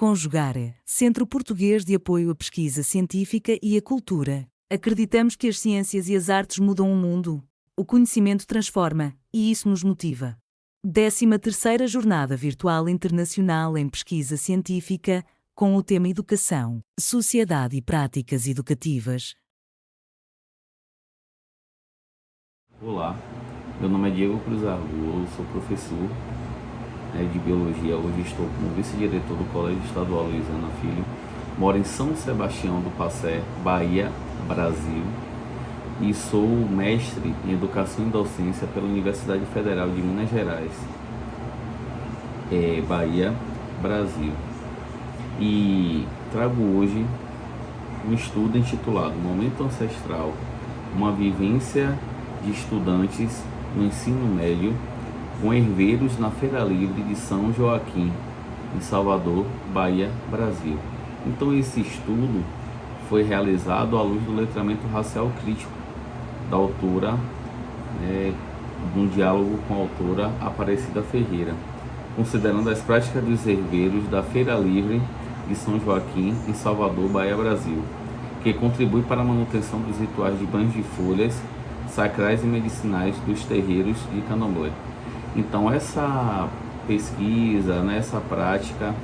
Conjugare, Centro Português de Apoio à Pesquisa Científica e à Cultura. Acreditamos que as ciências e as artes mudam o mundo. O conhecimento transforma, e isso nos motiva. 13ª Jornada Virtual Internacional em Pesquisa Científica, com o tema Educação, Sociedade e Práticas Educativas. Olá, meu nome é Diego Cruz Argolo, sou professor de Biologia. Hoje estou como vice-diretor do Colégio Estadual Luiziana Filho. Moro em São Sebastião do Passé, Bahia, Brasil. E sou mestre em Educação e Docência pela Universidade Federal de Minas Gerais, Bahia, Brasil. E trago hoje um estudo intitulado Momento Ancestral, uma vivência de estudantes no ensino médio com herdeiros na Feira Livre de São Joaquim, em Salvador, Bahia, Brasil. Então esse estudo foi realizado à luz do letramento racial crítico da autora, num diálogo com a autora Aparecida Ferreira, considerando as práticas dos herdeiros da Feira Livre de São Joaquim, em Salvador, Bahia, Brasil, que contribui para a manutenção dos rituais de banhos de folhas sacrais e medicinais dos terreiros de Candomblé. Então essa pesquisa, essa prática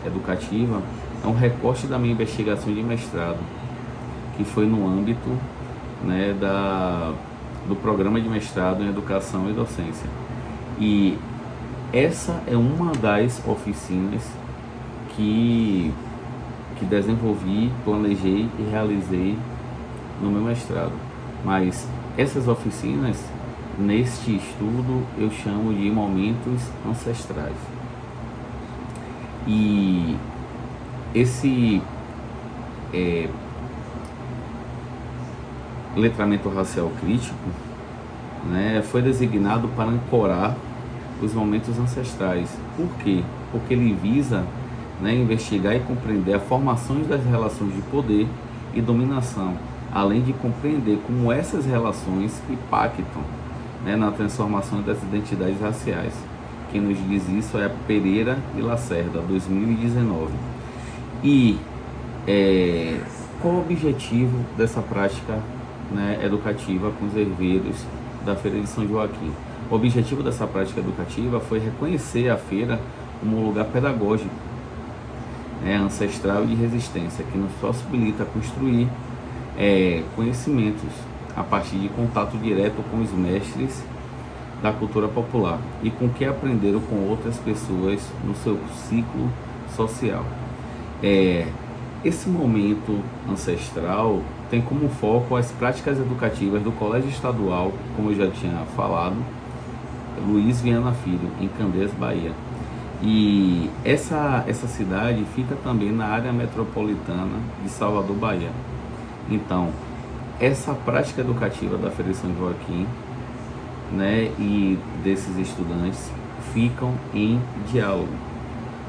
educativa é um recorte da minha investigação de mestrado, que foi no âmbito do programa de mestrado em Educação e Docência. E essa é uma das oficinas que desenvolvi, planejei e realizei no meu mestrado. Mas essas oficinas, neste estudo, eu chamo de momentos ancestrais. E esse letramento racial crítico foi designado para ancorar os momentos ancestrais. Por quê? Porque ele visa investigar e compreender as formações das relações de poder e dominação, além de compreender como essas relações impactam na transformação das identidades raciais. Quem nos diz isso é a Pereira e Lacerda, 2019. E qual o objetivo dessa prática educativa com os herdeiros da Feira de São Joaquim? O objetivo dessa prática educativa foi reconhecer a feira como um lugar pedagógico, ancestral e de resistência, que nos possibilita construir conhecimentos a partir de contato direto com os mestres da cultura popular e com o que aprenderam com outras pessoas no seu ciclo social. Esse momento ancestral tem como foco as práticas educativas do Colégio Estadual, como eu já tinha falado, Luiz Viana Filho, em Candeias, Bahia. E essa cidade fica também na área metropolitana de Salvador, Bahia. Então, essa prática educativa da Feira de São Joaquim e desses estudantes ficam em diálogo.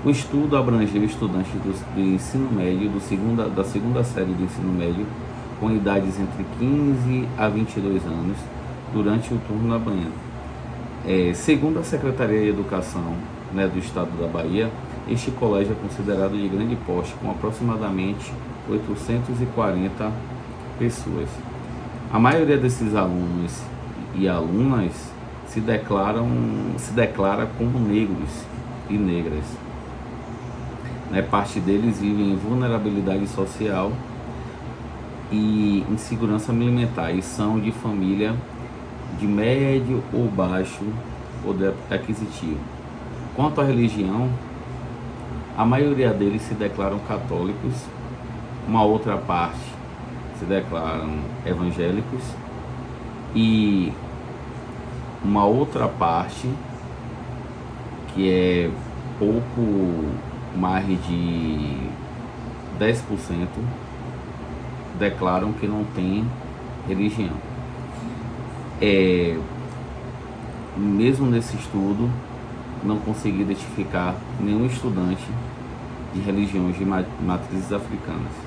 O estudo abrangeu estudantes do ensino médio, da segunda série do ensino médio, com idades entre 15 a 22 anos, durante o turno da manhã. Segundo a Secretaria de Educação do Estado da Bahia, este colégio é considerado de grande porte, com aproximadamente 840 pessoas. A maioria desses alunos e alunas se declara como negros e negras. Parte deles vivem em vulnerabilidade social e insegurança alimentar e são de família de médio ou baixo poder aquisitivo. Quanto à religião, a maioria deles se declaram católicos, uma outra parte se declaram evangélicos e uma outra parte, que é pouco mais de 10%, declaram que não tem religião. Mesmo nesse estudo, não consegui identificar nenhum estudante de religiões de matrizes africanas.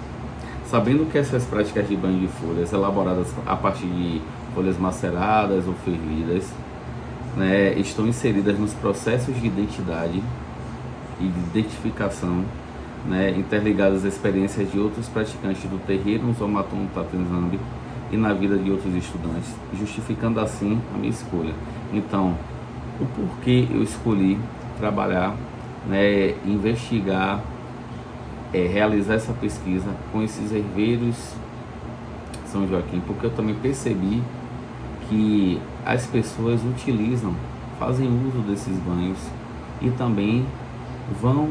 Sabendo que essas práticas de banho de folhas, elaboradas a partir de folhas maceradas ou fervidas, estão inseridas nos processos de identidade e de identificação né, interligadas às experiências de outros praticantes do terreiro no Zomaton Tatanzambi e na vida de outros estudantes, justificando assim a minha escolha. Então, o porquê eu escolhi trabalhar, né, investigar, realizar essa pesquisa com esses herveiros São Joaquim, porque eu também percebi que as pessoas utilizam, fazem uso desses banhos e também vão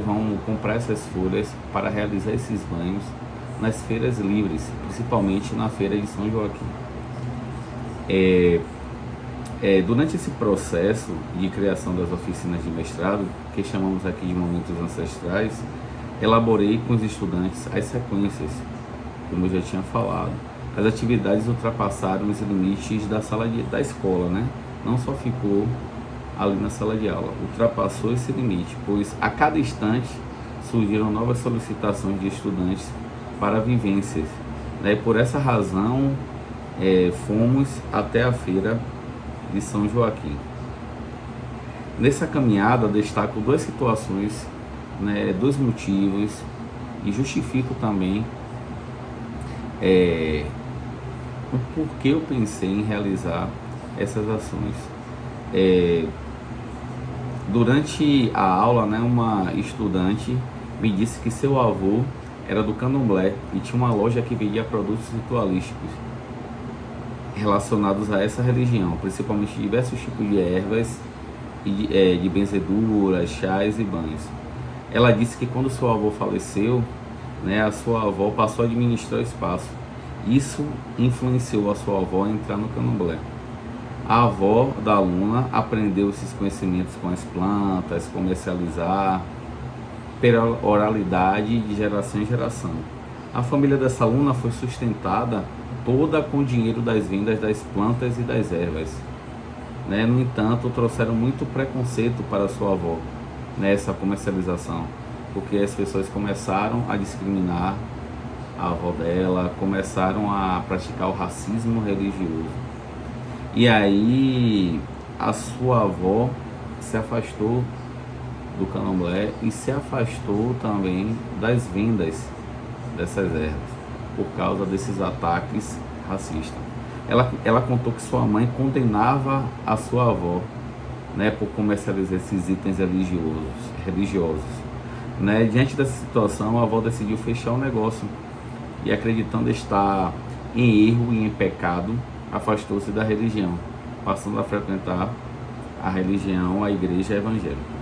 vão comprar essas folhas para realizar esses banhos nas feiras livres, principalmente na feira de São Joaquim. Durante esse processo de criação das oficinas de mestrado, que chamamos aqui de momentos ancestrais, elaborei com os estudantes as sequências, como eu já tinha falado. As atividades ultrapassaram os limites da escola, né? Não só ficou ali na sala de aula, ultrapassou esse limite, pois a cada instante surgiram novas solicitações de estudantes para vivências, né? E por essa razão, fomos até a feira de São Joaquim. Nessa caminhada, destaco duas situações, né, dois motivos, e justifico também o porquê eu pensei em realizar essas ações. Durante a aula, né, uma estudante me disse que seu avô era do Candomblé e tinha uma loja que vendia produtos ritualísticos relacionados a essa religião, principalmente diversos tipos de ervas, de benzeduras, chás e banhos. Ela disse que quando seu avô faleceu, né, a sua avó passou a administrar o espaço. Isso influenciou a sua avó a entrar no Candomblé. A avó da aluna aprendeu esses conhecimentos com as plantas, comercializar, pela oralidade de geração em geração. A família dessa aluna foi sustentada toda com o dinheiro das vendas das plantas e das ervas, né? No entanto, trouxeram muito preconceito para sua avó nessa comercialização, porque as pessoas começaram a discriminar a avó dela, começaram a praticar o racismo religioso. E aí a sua avó se afastou do Candomblé e se afastou também das vendas dessas ervas por causa desses ataques racistas. Ela contou que sua mãe condenava a sua avó, né, por comercializar esses itens religiosos. Né? Diante dessa situação, a avó decidiu fechar o negócio e, acreditando estar em erro e em pecado, afastou-se da religião, passando a frequentar a religião, a igreja evangélica.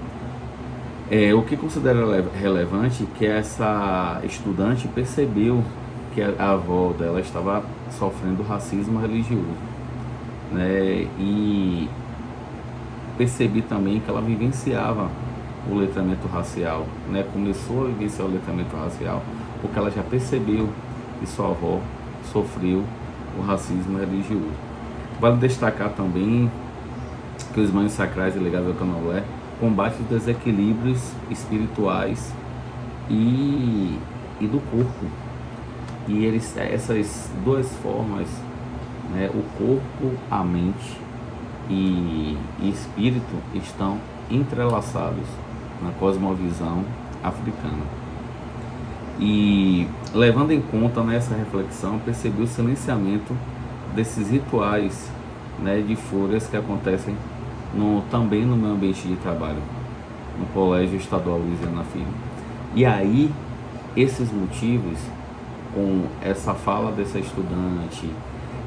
O que considero relevante é que essa estudante percebeu que a avó dela estava sofrendo racismo religioso, né? E percebi também que ela vivenciava o letramento racial, né? Começou a vivenciar o letramento racial porque ela já percebeu que sua avó sofreu o racismo religioso. Vale destacar também que os banhos sacrais ligados ao Candomblé combatem os desequilíbrios espirituais e do corpo. E essas duas formas, né, o corpo, a mente e espírito, estão entrelaçados na cosmovisão africana. E levando em conta nessa reflexão, percebi o silenciamento desses rituais, né, de folhas que acontecem também no meu ambiente de trabalho, no Colégio Estadual Luiziana Filho. E aí, esses motivos, com essa fala dessa estudante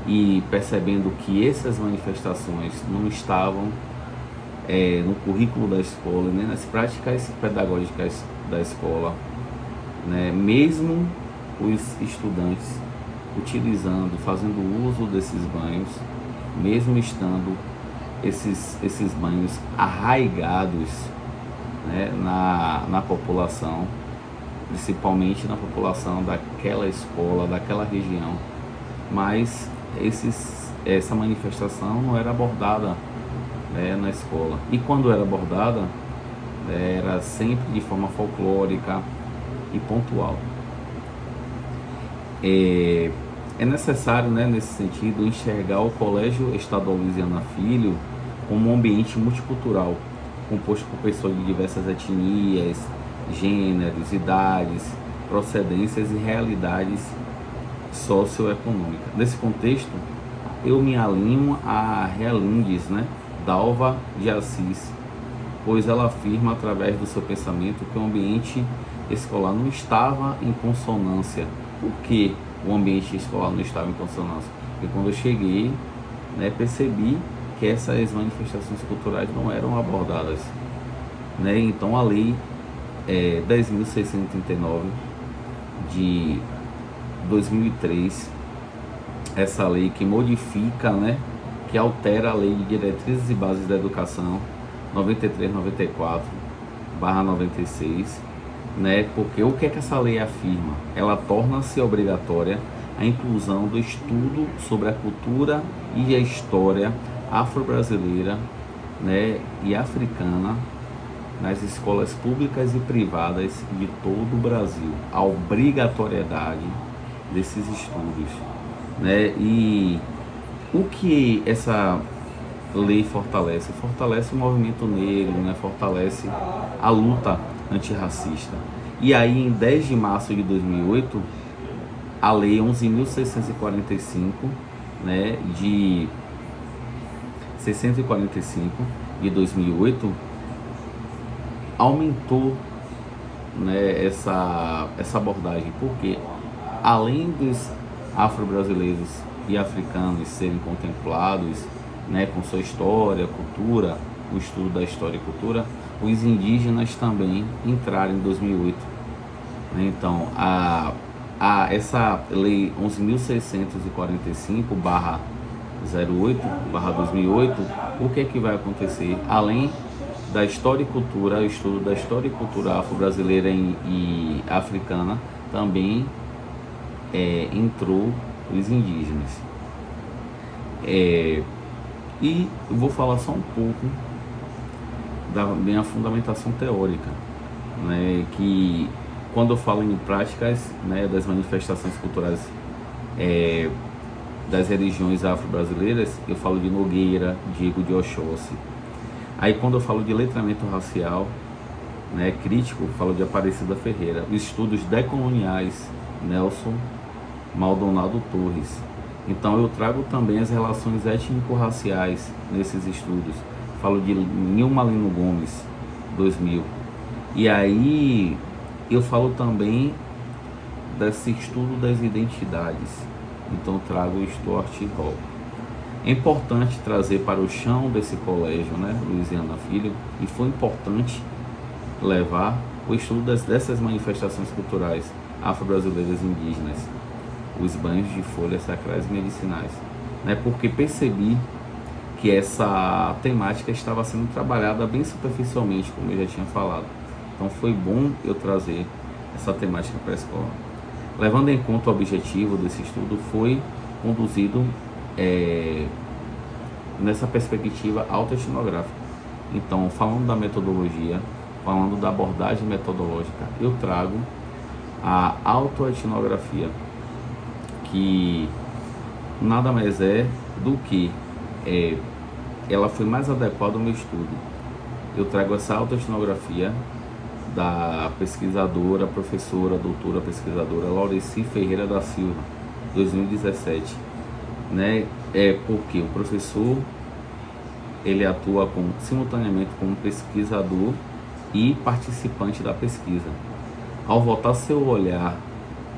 e percebendo que essas manifestações não estavam no currículo da escola, nem nas práticas pedagógicas da escola, né? Mesmo os estudantes fazendo uso desses banhos, mesmo estando esses banhos arraigados, né, na população, principalmente na população daquela escola, daquela região, mas essa manifestação não era abordada, né, na escola, e quando era abordada, era sempre de forma folclórica e pontual. É necessário, né, nesse sentido, enxergar o Colégio Estadual Luiziana Filho como um ambiente multicultural, composto por pessoas de diversas etnias, gêneros, idades, procedências e realidades socioeconômicas. Nesse contexto, eu me alinho a Relindes, né, Dalva de Assis, pois ela afirma através do seu pensamento que o ambiente escolar não estava em consonância. Por que o ambiente escolar não estava em consonância? Porque quando eu cheguei, né, percebi que essas manifestações culturais não eram abordadas, né? Então a lei 10.639 de 2003, essa lei que modifica, né, que altera a lei de diretrizes e bases da educação 93/94/96, né? Porque o que é que essa lei afirma? Ela torna-se obrigatória a inclusão do estudo sobre a cultura e a história afro-brasileira, né, e africana nas escolas públicas e privadas de todo o Brasil. A obrigatoriedade desses estudos, né? E o que essa lei fortalece? Fortalece o movimento negro, né? Fortalece a luta antirracista. E aí, em 10 de março de 2008, a lei 11.645, né, de 645 de 2008 aumentou, né, essa abordagem, porque além dos afro-brasileiros e africanos serem contemplados, né, com sua história, cultura, o estudo da história e cultura, os indígenas também entraram em 2008. Né? Então, essa lei 11.645/08/2008, o que é que vai acontecer? Além da história e cultura, o estudo da história e cultura afro-brasileira e africana, também entrou os indígenas. E eu vou falar só um pouco da minha fundamentação teórica, né, que quando eu falo em práticas, né, das manifestações culturais das religiões afro-brasileiras, eu falo de Nogueira, Diego de Oxóssi. Aí quando eu falo de letramento racial, né, crítico, eu falo de Aparecida Ferreira. Os estudos decoloniais, Nelson Maldonado Torres. Então eu trago também as relações étnico-raciais nesses estudos. Falo de Nilma Lino Gomes, 2000. E aí eu falo também desse estudo das identidades. Então eu trago o Stuart Hall. É importante trazer para o chão desse colégio, né, Luiziana Filho, e foi importante levar o estudo dessas manifestações culturais afro-brasileiras e indígenas, os banhos de folhas sacrais medicinais, né, porque percebi que essa temática estava sendo trabalhada bem superficialmente, como eu já tinha falado. Então foi bom eu trazer essa temática para a escola. Levando em conta o objetivo desse estudo, foi conduzido nessa perspectiva autoetnográfica. Então, falando da metodologia, falando da abordagem metodológica, eu trago a autoetnografia, que nada mais é do que ela foi mais adequada ao meu estudo. Eu trago essa autoetnografia da pesquisadora, professora, doutora pesquisadora Laureci Ferreira da Silva, 2017, né? Porque o professor ele atua simultaneamente como pesquisador e participante da pesquisa. Ao voltar seu olhar,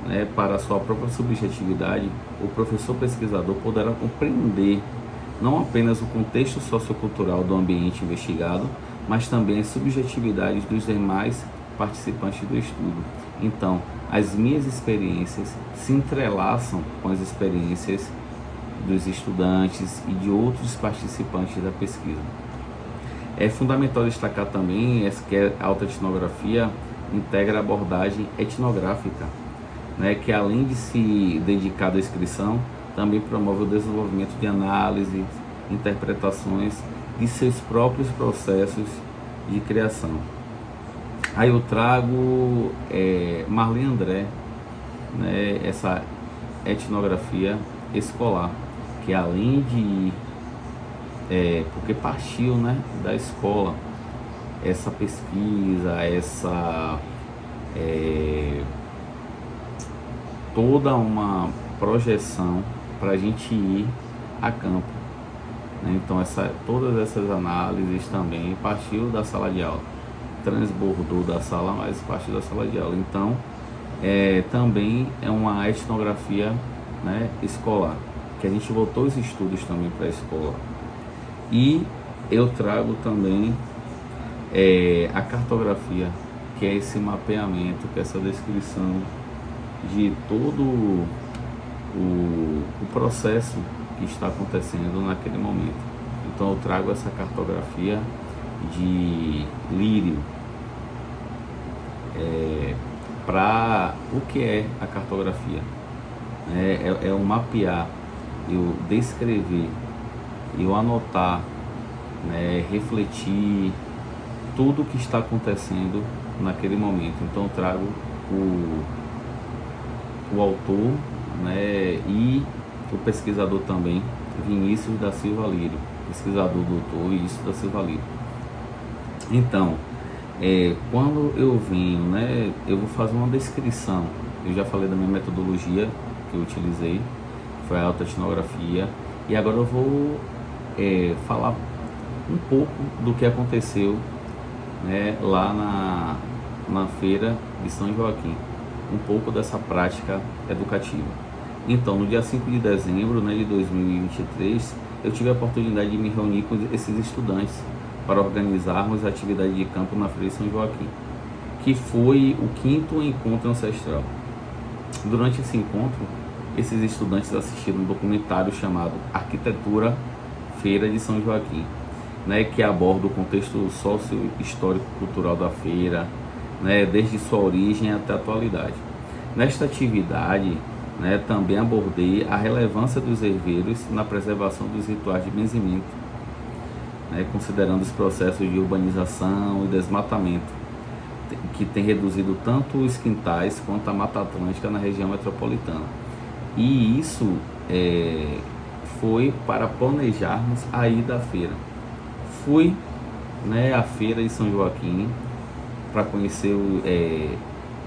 né, para a sua própria subjetividade, o professor pesquisador poderá compreender não apenas o contexto sociocultural do ambiente investigado, mas também as subjetividades dos demais participantes do estudo. Então, as minhas experiências se entrelaçam com as experiências dos estudantes e de outros participantes da pesquisa. É fundamental destacar também que a autoetnografia integra a abordagem etnográfica, né, que além de se dedicar à descrição, também promove o desenvolvimento de análise, interpretações de seus próprios processos de criação. Aí eu trago Marli André, né, essa etnografia escolar, que além de porque partiu, né, da escola, essa pesquisa, toda uma projeção para a gente ir a campo, né? Então todas essas análises também partiu da sala de aula, transbordou da sala, mas partiu da sala de aula. Então também é uma etnografia, né, escolar, que a gente voltou os estudos também para a escola. E eu trago também a cartografia, que é esse mapeamento, que é essa descrição de todo o processo que está acontecendo naquele momento. Então eu trago essa cartografia de Lírio. Para o que é a cartografia? É o mapear, eu descrever, eu anotar, né, refletir tudo o que está acontecendo naquele momento. Então eu trago o autor, né, e o pesquisador também, Vinícius da Silva Lírio, pesquisador doutor Vinícius da Silva Lírio. Então, quando eu venho, né, eu vou fazer uma descrição. Eu já falei da minha metodologia que eu utilizei, foi a autoetnografia, e agora eu vou falar um pouco do que aconteceu, né, lá na feira de São Joaquim, um pouco dessa prática educativa. Então, no dia 5 de dezembro, né, de 2023, eu tive a oportunidade de me reunir com esses estudantes para organizarmos a atividade de campo na feira de São Joaquim, que foi o 5º encontro ancestral. Durante esse encontro, esses estudantes assistiram um documentário chamado Arquitetura Feira de São Joaquim, né, que aborda o contexto socio-histórico-cultural da feira, né, desde sua origem até a atualidade. Nesta atividade, né, também abordei a relevância dos herveiros na preservação dos rituais de benzimento, né, considerando os processos de urbanização e desmatamento, que tem reduzido tanto os quintais quanto a Mata Atlântica na região metropolitana. E isso foi para planejarmos a ida à feira. Fui, né, à feira de São Joaquim para conhecer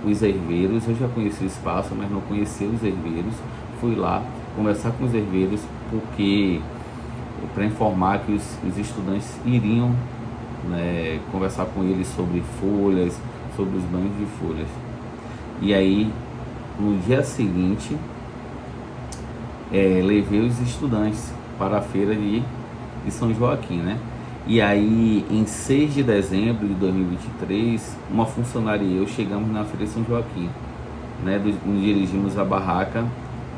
os herveiros. Eu já conheci o espaço, mas não conhecia os herveiros. Fui lá conversar com os herveiros para informar que os estudantes iriam, né, conversar com eles sobre folhas, sobre os banhos de folhas. E aí, no dia seguinte, levei os estudantes para a feira de São Joaquim, né? E aí, em 6 de dezembro de 2023, uma funcionária e eu chegamos na feira de São Joaquim, né? Nos dirigimos à barraca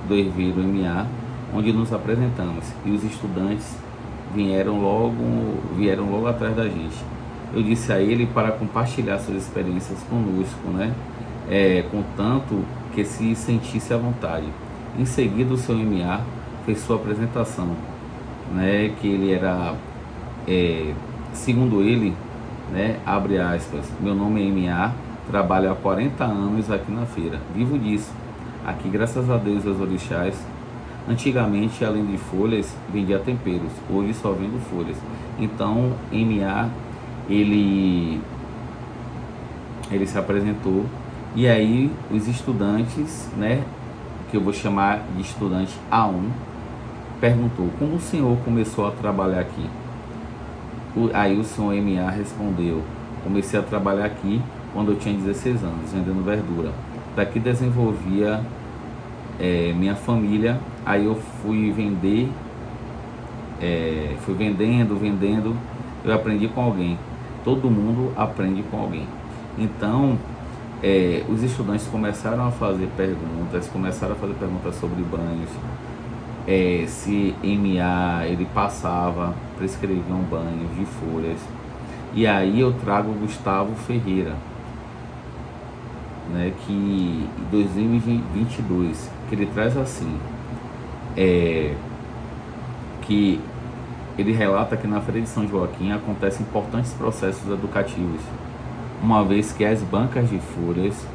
do herveiro MA, onde nos apresentamos, e os estudantes vieram logo atrás da gente. Eu disse a ele para compartilhar suas experiências conosco, né? Contanto que se sentisse à vontade. Em seguida, o seu MA fez sua apresentação, né? Que ele era, segundo ele, né, abre aspas, meu nome é MA, trabalho há 40 anos aqui na feira, vivo disso. Aqui, graças a Deus e aos orixás, antigamente, além de folhas, vendia temperos, hoje só vendo folhas. Então, MA, ele se apresentou, e aí os estudantes, né, que eu vou chamar de estudante A1, perguntou, como o senhor começou a trabalhar aqui? Aí o senhor MA respondeu, comecei a trabalhar aqui quando eu tinha 16 anos, vendendo verdura. Daqui desenvolvia minha família, aí eu fui vender, fui vendendo, eu aprendi com alguém. Todo mundo aprende com alguém. Então, os estudantes começaram a fazer perguntas sobre banhos, se MA ele passava, prescreviam banhos de folhas. E aí eu trago o Gustavo Ferreira, né, que em 2022, que ele traz assim, que ele relata que na Feira de São Joaquim acontecem importantes processos educativos, uma vez que as bancas de folhas,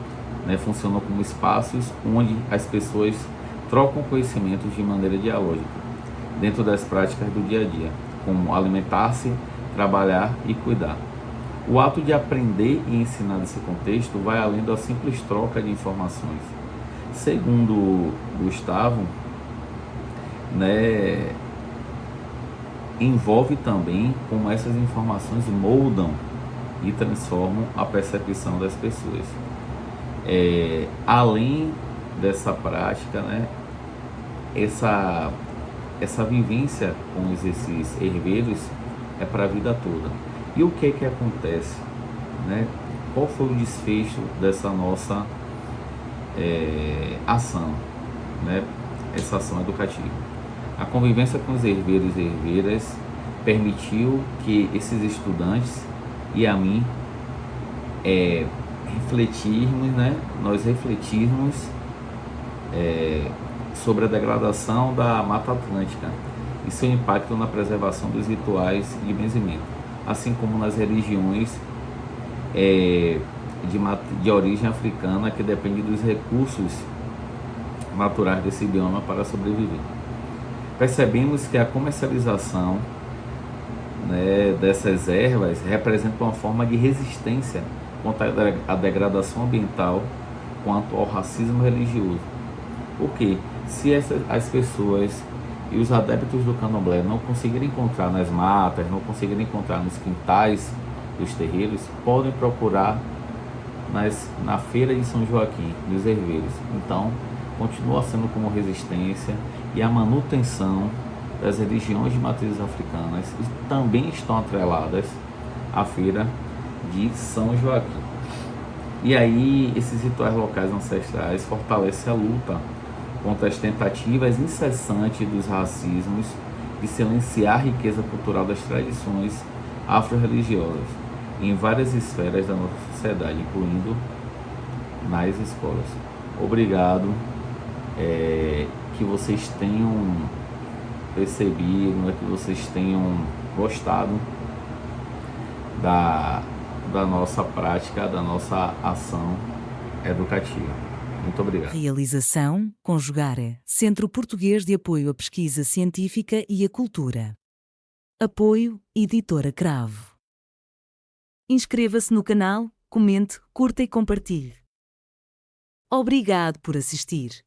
né, funcionam como espaços onde as pessoas trocam conhecimentos de maneira dialógica, dentro das práticas do dia a dia, como alimentar-se, trabalhar e cuidar. O ato de aprender e ensinar nesse contexto vai além da simples troca de informações. Segundo Gustavo, né, envolve também como essas informações moldam e transformam a percepção das pessoas. Além dessa prática, né, essa vivência com esses herveiros é para a vida toda. E o que acontece? Né? Qual foi o desfecho dessa nossa ação? Né? Essa ação educativa. A convivência com os herveiros e herveiras permitiu que esses estudantes e a mim refletirmos, né? Nós refletirmos sobre a degradação da Mata Atlântica e seu impacto na preservação dos rituais de benzimento, assim como nas religiões de origem africana que dependem dos recursos naturais desse bioma para sobreviver. Percebemos que a comercialização, né, dessas ervas representa uma forma de resistência contra a degradação ambiental quanto ao racismo religioso. Porque se as pessoas e os adeptos do candomblé não conseguirem encontrar nas matas, não conseguirem encontrar nos quintais dos terreiros, podem procurar na feira de São Joaquim, nos herveiros. Então, continua sendo como resistência e a manutenção das religiões de matrizes africanas e também estão atreladas à feira de São Joaquim. E aí, esses rituais locais ancestrais fortalecem a luta contra as tentativas incessantes dos racismos de silenciar a riqueza cultural das tradições afro-religiosas em várias esferas da nossa sociedade, incluindo nas escolas. Obrigado, que vocês tenham percebido, que vocês tenham gostado da nossa prática, da nossa ação educativa. Muito obrigado. Realização: Conjugare, Centro Português de Apoio à Pesquisa Científica e à Cultura. Apoio: Editora Cravo. Inscreva-se no canal, comente, curta e compartilhe. Obrigado por assistir.